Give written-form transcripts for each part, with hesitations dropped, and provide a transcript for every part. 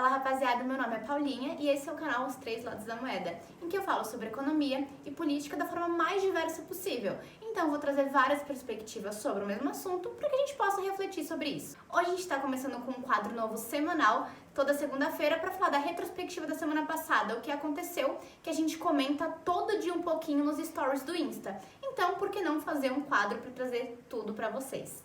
Fala rapaziada, meu nome é Paulinha e esse é o canal Os Três Lados da Moeda, em que eu falo sobre economia e política da forma mais diversa possível. Então eu vou trazer várias perspectivas sobre o mesmo assunto para que a gente possa refletir sobre isso. Hoje a gente está começando com um quadro novo semanal, toda segunda-feira, para falar da retrospectiva da semana passada, o que aconteceu, que a gente comenta todo dia um pouquinho nos stories do Insta. Então, por que não fazer um quadro para trazer tudo para vocês?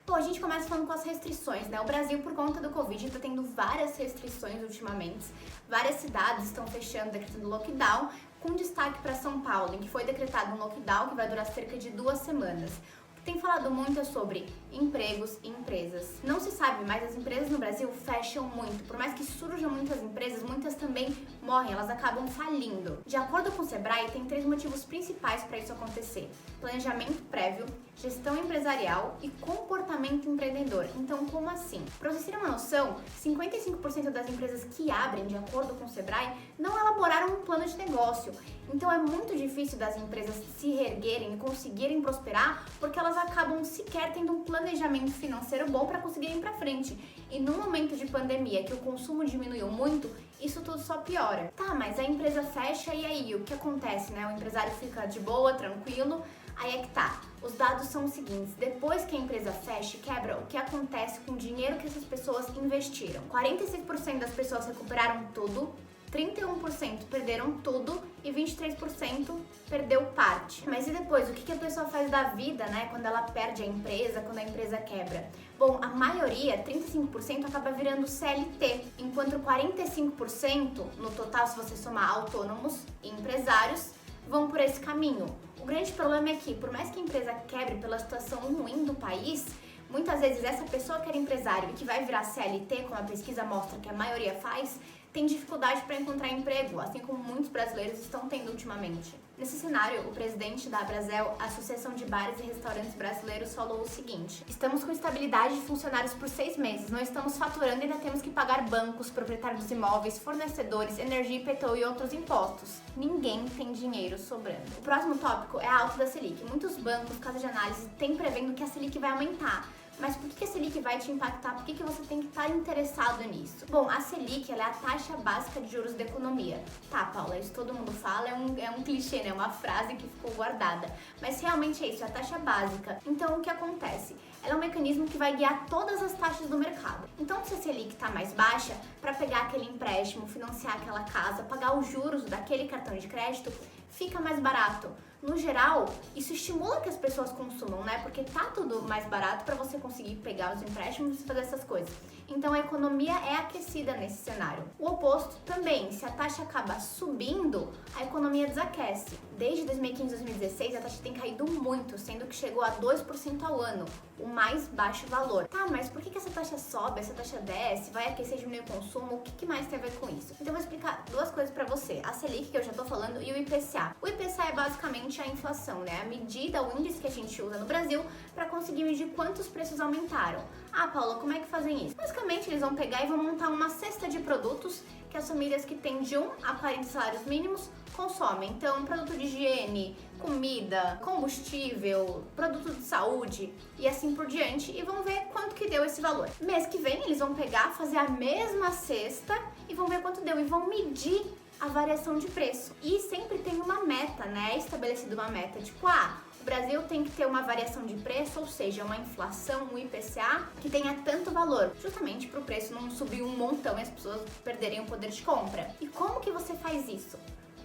Bom, a gente começa falando com as restrições, né? O Brasil, por conta do Covid, está tendo várias restrições ultimamente. Várias cidades estão fechando, decretando lockdown, com destaque para São Paulo, em que foi decretado um lockdown que vai durar cerca de 2 semanas. O que tem falado muito é sobre empregos e empresas. Não se sabe, mas as empresas no Brasil fecham muito. Por mais que surjam muitas empresas, muitas também morrem, elas acabam falindo. De acordo com o Sebrae, tem 3 motivos principais para isso acontecer: planejamento prévio, gestão empresarial e comportamento empreendedor. Então, como assim? Para vocês terem uma noção, 55% das empresas que abrem, de acordo com o Sebrae, não elaboraram um plano de negócio. Então, é muito difícil das empresas se reerguerem e conseguirem prosperar, porque elas acabam sequer tendo um planejamento financeiro bom para conseguirem ir para frente. E no momento de pandemia, que o consumo diminuiu muito, isso tudo só piora. Tá, mas a empresa fecha e aí? O que acontece, né? O empresário fica de boa, tranquilo. Aí é que tá. Os dados são os seguintes: depois que a empresa fecha e quebra, o que acontece com o dinheiro que essas pessoas investiram? 46% das pessoas recuperaram tudo, 31% perderam tudo e 23% perdeu parte. Mas e depois? O que a pessoa faz da vida, né? Quando ela perde a empresa, quando a empresa quebra? Bom, a maioria, 35%, acaba virando CLT, enquanto 45% no total, se você somar autônomos e empresários, vão por esse caminho. O grande problema é que, por mais que a empresa quebre pela situação ruim do país, muitas vezes essa pessoa que era empresário e que vai virar CLT, como a pesquisa mostra que a maioria faz, tem dificuldade para encontrar emprego, assim como muitos brasileiros estão tendo ultimamente. Nesse cenário, o presidente da Abrazel, a Associação de Bares e Restaurantes Brasileiros, falou o seguinte: estamos com estabilidade de funcionários por 6 meses, não estamos faturando e ainda temos que pagar bancos, proprietários dos imóveis, fornecedores, energia, IPTU e outros impostos. Ninguém tem dinheiro sobrando. O próximo tópico é a alta da Selic. Muitos bancos, casas de análise, têm prevendo que a Selic vai aumentar. Mas por que a Selic vai te impactar? Por que você tem que estar interessado nisso? Bom, a Selic ela é a taxa básica de juros da economia. Tá, Paula, isso todo mundo fala, é um clichê, né? É uma frase que ficou guardada. Mas realmente é isso, é a taxa básica. Então, o que acontece? Ela é um mecanismo que vai guiar todas as taxas do mercado. Então, se a Selic está mais baixa, para pegar aquele empréstimo, financiar aquela casa, pagar os juros daquele cartão de crédito, fica mais barato. No geral, isso estimula que as pessoas consumam, né? Porque tá tudo mais barato para você conseguir pegar os empréstimos e fazer essas coisas. Então, a economia é aquecida nesse cenário. O oposto também, se a taxa acaba subindo, a economia desaquece. Desde 2015 e 2016, a taxa tem caído muito, sendo que chegou a 2% ao ano, o mais baixo valor. Tá, mas por que essa taxa sobe, essa taxa desce, vai aquecer e diminuir o consumo? O que mais tem a ver com isso? Então, eu vou explicar 2 coisas pra você: a Selic, que eu já tô falando, e o IPCA. O IPCA é basicamente a inflação, né? A medida, o índice que a gente usa no Brasil para conseguir medir quantos preços aumentaram. Ah, Paula, como é que fazem isso? Basicamente, eles vão pegar e vão montar uma cesta de produtos que as famílias que têm de 1 a 40 salários mínimos consomem. Então, produto de higiene, comida, combustível, produto de saúde e assim por diante, e vão ver quanto que deu esse valor. Mês que vem, eles vão pegar, fazer a mesma cesta e vão ver quanto deu e vão medir a variação de preço. E sempre tem uma meta, né? É estabelecida uma meta, tipo, o Brasil tem que ter uma variação de preço, ou seja, uma inflação, um IPCA, que tenha tanto valor, justamente para o preço não subir um montão e as pessoas perderem o poder de compra. E como que você faz isso?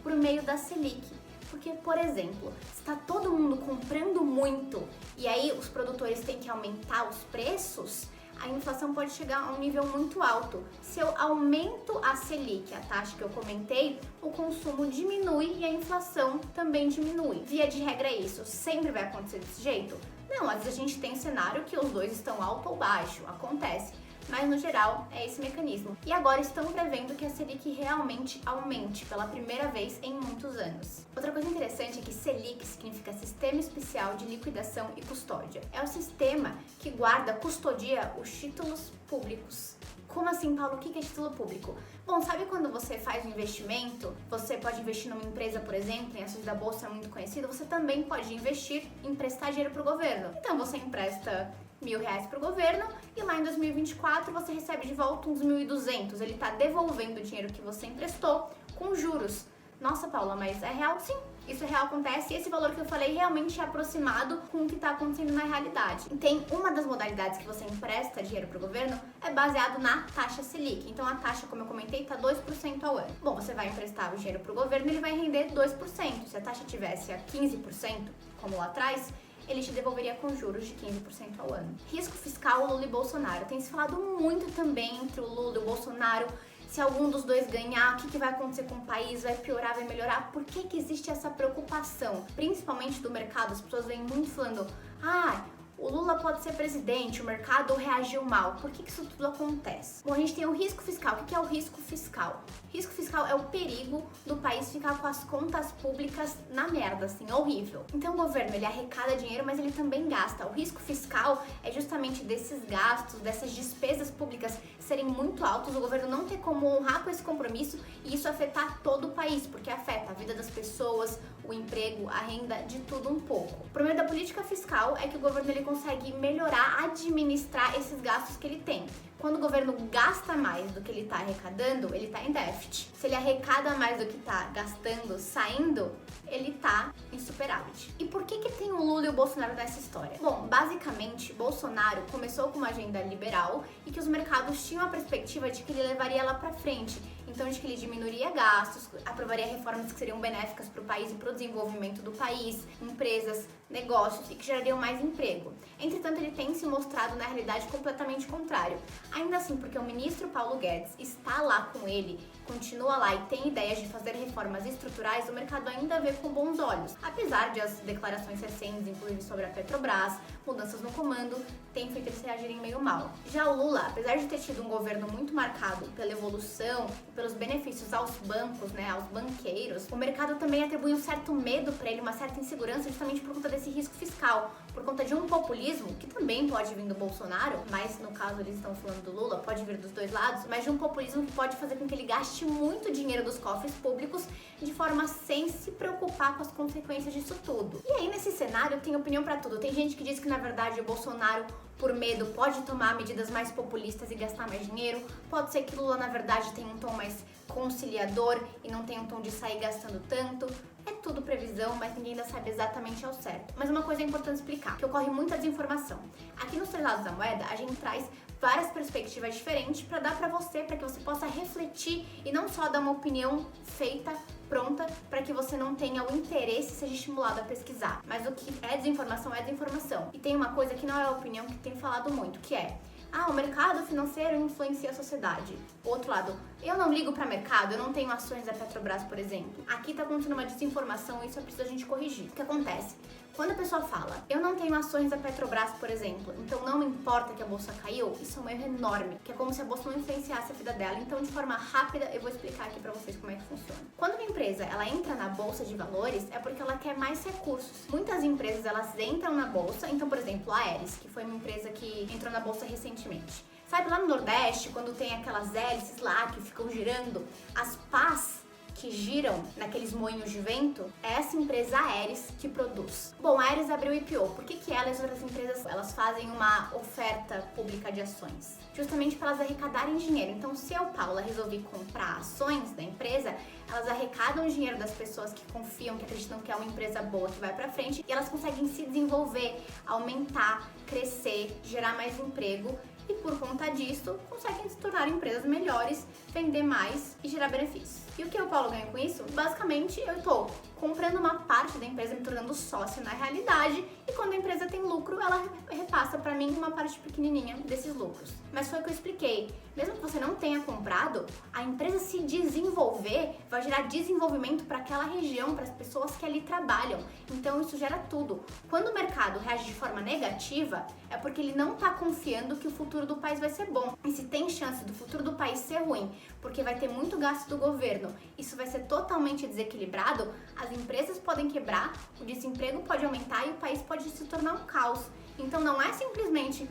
Por meio da Selic. Porque, por exemplo, se está todo mundo comprando muito e aí os produtores têm que aumentar os preços, a inflação pode chegar a um nível muito alto. Se eu aumento a Selic, a taxa que eu comentei, o consumo diminui e a inflação também diminui. Via de regra é isso. Sempre vai acontecer desse jeito? Não, às vezes a gente tem um cenário que os dois estão alto ou baixo, acontece. Mas no geral é esse mecanismo. E agora estão prevendo que a Selic realmente aumente pela primeira vez em muitos anos. Outra coisa interessante é que Selic significa Sistema Especial de Liquidação e Custódia. É o sistema que guarda, custodia os títulos públicos. Como assim, Paulo? O que é título público? Bom, sabe quando você faz um investimento, você pode investir numa empresa, por exemplo, em ações da bolsa muito conhecida, você também pode investir, emprestar dinheiro para o governo. Então você empresta R$ 1.000 pro governo e lá em 2024 você recebe de volta uns 1.200. Ele tá devolvendo o dinheiro que você emprestou com juros. Nossa, Paula, mas é real? Sim. Isso é real, acontece, e esse valor que eu falei realmente é aproximado com o que está acontecendo na realidade. E tem uma das modalidades que você empresta dinheiro para o governo é baseado na taxa Selic. Então a taxa, como eu comentei, está 2% ao ano. Bom, você vai emprestar o dinheiro para o governo e ele vai render 2%. Se a taxa tivesse a 15%, como lá atrás, ele te devolveria com juros de 15% ao ano. Risco fiscal, Lula e Bolsonaro. Tem se falado muito também entre o Lula e o Bolsonaro. Se algum dos dois ganhar, o que vai acontecer com o país? Vai piorar, vai melhorar? Por que existe essa preocupação? Principalmente do mercado, as pessoas vêm muito falando: o Lula pode ser presidente, o mercado reagiu mal. Por que isso tudo acontece? Bom, a gente tem o risco fiscal. O que é o risco fiscal? Risco fiscal é o perigo do país ficar com as contas públicas na merda, assim, horrível. Então o governo, ele arrecada dinheiro, mas ele também gasta. O risco fiscal é justamente desses gastos, dessas despesas públicas serem muito altos, o governo não ter como honrar com esse compromisso e isso afetar todo o país, porque afeta a vida das pessoas, o emprego, a renda, de tudo um pouco. O problema da política fiscal é que o governo ele consegue melhorar, administrar esses gastos que ele tem. Quando o governo gasta mais do que ele está arrecadando, ele está em déficit. Se ele arrecada mais do que está gastando, saindo, ele está em superávit. E por que tem o Lula e o Bolsonaro nessa história? Bom, basicamente, Bolsonaro começou com uma agenda liberal e que os mercados tinham a perspectiva de que ele levaria ela para frente. Então, de que ele diminuiria gastos, aprovaria reformas que seriam benéficas para o país e para o desenvolvimento do país, empresas, negócios e que gerariam mais emprego. Entretanto, ele tem se mostrado, na realidade, completamente contrário. Ainda assim, porque o ministro Paulo Guedes está lá com ele, continua lá e tem ideias de fazer reformas estruturais, o mercado ainda vê com bons olhos. Apesar de as declarações recentes, inclusive sobre a Petrobras, mudanças no comando, tem feito eles reagirem meio mal. Já o Lula, apesar de ter tido um governo muito marcado pela evolução e pelos benefícios aos bancos, aos banqueiros, o mercado também atribui um certo medo para ele, uma certa insegurança, justamente por conta desse risco fiscal, por conta de um populismo, que também pode vir do Bolsonaro, mas no caso eles estão falando do Lula, pode vir dos dois lados, mas de um populismo que pode fazer com que ele gaste muito dinheiro dos cofres públicos de forma sem se preocupar com as consequências disso tudo. E aí, nesse cenário, tem opinião pra tudo. Tem gente que diz que, na verdade, o Bolsonaro, por medo, pode tomar medidas mais populistas e gastar mais dinheiro. Pode ser que Lula, na verdade, tenha um tom mais conciliador e não tenha um tom de sair gastando tanto. É tudo previsão, mas ninguém ainda sabe exatamente ao certo. Mas uma coisa é importante explicar, que ocorre muita desinformação. Aqui nos Três Lados da Moeda, a gente traz várias perspectivas diferentes para dar para que você possa refletir e não só dar uma opinião feita, pronta, para que você não tenha o interesse e seja estimulado a pesquisar. Mas o que é desinformação é desinformação. E tem uma coisa que não é a opinião que tem falado muito, que é: o mercado financeiro influencia a sociedade. Outro lado, eu não ligo para mercado, eu não tenho ações da Petrobras, por exemplo. Aqui tá acontecendo uma desinformação e isso é preciso a gente corrigir. O que acontece? Quando a pessoa fala, eu não tenho ações da Petrobras, por exemplo, então não importa que a bolsa caiu, isso é um erro enorme, que é como se a bolsa não influenciasse a vida dela. Então, de forma rápida, eu vou explicar aqui pra vocês como é que funciona. Quando uma empresa, ela entra na bolsa de valores, é porque ela quer mais recursos. Muitas empresas, elas entram na bolsa, então, por exemplo, a Ares, que foi uma empresa que entrou na bolsa recentemente. Sabe, lá no Nordeste, quando tem aquelas hélices lá que ficam girando, as pás que giram naqueles moinhos de vento, é essa empresa Ares que produz. Bom, a Ares abriu IPO. Por que ela e as outras empresas, elas fazem uma oferta pública de ações? Justamente para elas arrecadarem dinheiro. Então, se eu, Paula, resolvi comprar ações da empresa, elas arrecadam o dinheiro das pessoas que confiam, que acreditam que é uma empresa boa, que vai para frente, e elas conseguem se desenvolver, aumentar, crescer, gerar mais emprego, e por conta disso, conseguem se tornar empresas melhores, vender mais e gerar benefícios. E o que o Paulo ganha com isso? Basicamente, eu estou comprando uma parte da empresa, me tornando sócia na realidade, e quando a empresa tem lucro, ela repassa para mim uma parte pequenininha desses lucros. Mas foi o que eu expliquei. Mesmo que você não tenha comprado, a empresa se desenvolver vai gerar desenvolvimento para aquela região, para as pessoas que ali trabalham. Então isso gera tudo. Quando o mercado reage de forma negativa, é porque ele não está confiando que o futuro do país vai ser bom. E se tem chance do futuro do país ser ruim, porque vai ter muito gasto do governo, isso vai ser totalmente desequilibrado, as empresas podem quebrar, o desemprego pode aumentar e o país pode se tornar um caos. Então não é simplesmente,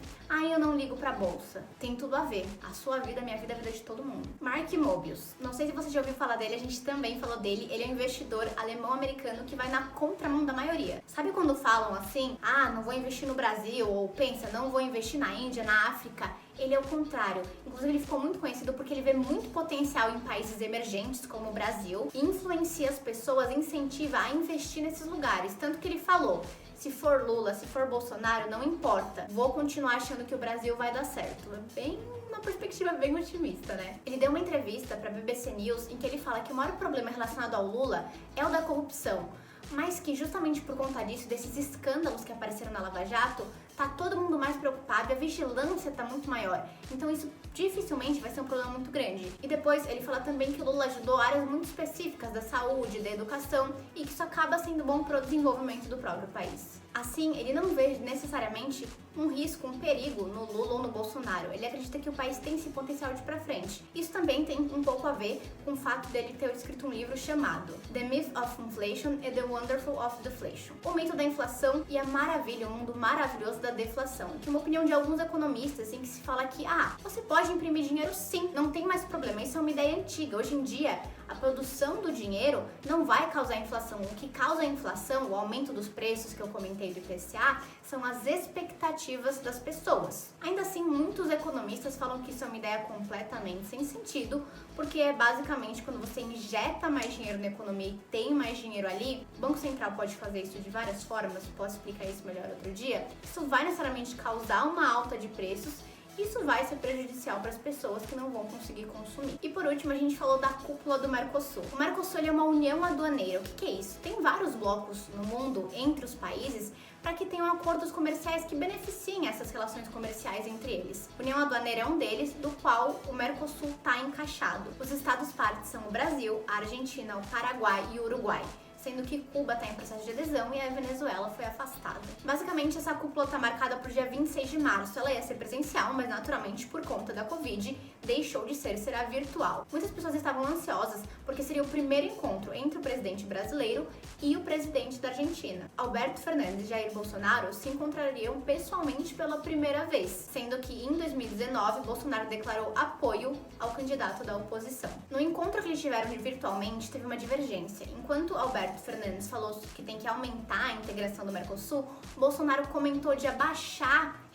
eu não ligo pra bolsa. Tem tudo a ver. A sua vida, a minha vida, a vida de todo mundo. Mark Mobius. Não sei se você já ouviu falar dele, a gente também falou dele. Ele é um investidor alemão-americano que vai na contramão da maioria. Sabe quando falam assim, não vou investir no Brasil, ou pensa, não vou investir na Índia, na África? Ele é o contrário. Inclusive, ele ficou muito conhecido porque ele vê muito potencial em países emergentes, como o Brasil, e influencia as pessoas, incentiva a investir nesses lugares. Tanto que ele falou, se for Lula, se for Bolsonaro, não importa. Vou continuar achando que o Brasil vai dar certo. É bem uma perspectiva bem otimista, né? Ele deu uma entrevista para a BBC News em que ele fala que o maior problema relacionado ao Lula é o da corrupção, mas que justamente por conta disso, desses escândalos que apareceram na Lava Jato, tá todo mundo mais preocupado e a vigilância tá muito maior. Então isso dificilmente vai ser um problema muito grande. E depois ele fala também que Lula ajudou áreas muito específicas da saúde, da educação e que isso acaba sendo bom para o desenvolvimento do próprio país. Assim, ele não vê necessariamente um risco, um perigo no Lula ou no Bolsonaro. Ele acredita que o país tem esse potencial de ir pra frente. Isso também tem um pouco a ver com o fato dele ter escrito um livro chamado The Myth of Inflation and the Wonderful of Deflation. O mito da inflação e a maravilha, o mundo maravilhoso da deflação. Que é uma opinião de alguns economistas em que se fala que, você pode imprimir dinheiro sim, não tem mais problema. Isso é uma ideia antiga. Hoje em dia, a produção do dinheiro não vai causar inflação. O que causa a inflação, o aumento dos preços que eu comentei do IPCA, são as expectativas das pessoas. Ainda assim, muitos economistas falam que isso é uma ideia completamente sem sentido, porque é basicamente quando você injeta mais dinheiro na economia e tem mais dinheiro ali, o Banco Central pode fazer isso de várias formas, posso explicar isso melhor outro dia, isso vai necessariamente causar uma alta de preços. Isso vai ser prejudicial para as pessoas que não vão conseguir consumir. E por último, a gente falou da cúpula do Mercosul. O Mercosul é uma união aduaneira. O que é isso? Tem vários blocos no mundo entre os países para que tenham acordos comerciais que beneficiem essas relações comerciais entre eles. A União Aduaneira é um deles, do qual o Mercosul está encaixado. Os estados partes são o Brasil, a Argentina, o Paraguai e o Uruguai, sendo que Cuba está em processo de adesão e a Venezuela foi afastada. Basicamente, essa cúpula está marcada para o dia 26 de março. Ela ia ser presencial, mas naturalmente, por conta da Covid, deixou de ser, será virtual. Muitas pessoas estavam ansiosas porque seria o primeiro encontro entre o presidente brasileiro e o presidente da Argentina. Alberto Fernandes e Jair Bolsonaro se encontrariam pessoalmente pela primeira vez, sendo que em 2019 Bolsonaro declarou apoio ao candidato da oposição. No encontro que eles tiveram virtualmente, teve uma divergência. Enquanto Alberto Fernandes falou que tem que aumentar a integração do Mercosul, Bolsonaro comentou de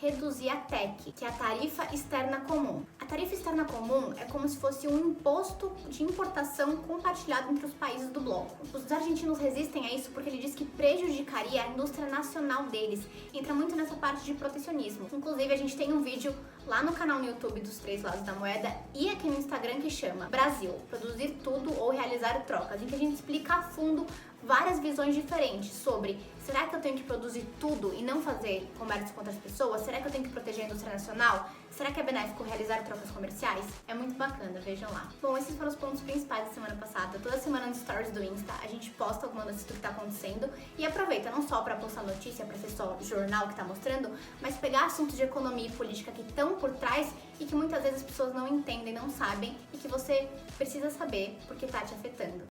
reduzir a TEC, que é a Tarifa Externa Comum. A Tarifa Externa Comum é como se fosse um imposto de importação compartilhado entre os países do bloco. Os argentinos resistem a isso porque ele diz que prejudicaria a indústria nacional deles. Entra muito nessa parte de protecionismo. Inclusive, a gente tem um vídeo lá no canal no YouTube dos Três Lados da Moeda e aqui no Instagram que chama Brasil, produzir tudo ou realizar trocas, em que a gente explica a fundo várias visões diferentes sobre será que eu tenho que produzir tudo e não fazer comércio com outras pessoas? Será que eu tenho que proteger a indústria nacional? Será que é benéfico realizar trocas comerciais? É muito bacana, vejam lá. Bom, esses foram os pontos principais da semana passada. Toda semana nos stories do Insta a gente posta alguma notícia do que tá acontecendo e aproveita não só para postar notícia, para ser só jornal que tá mostrando, mas pegar assuntos de economia e política que estão por trás e que muitas vezes as pessoas não entendem, não sabem e que você precisa saber porque tá te afetando.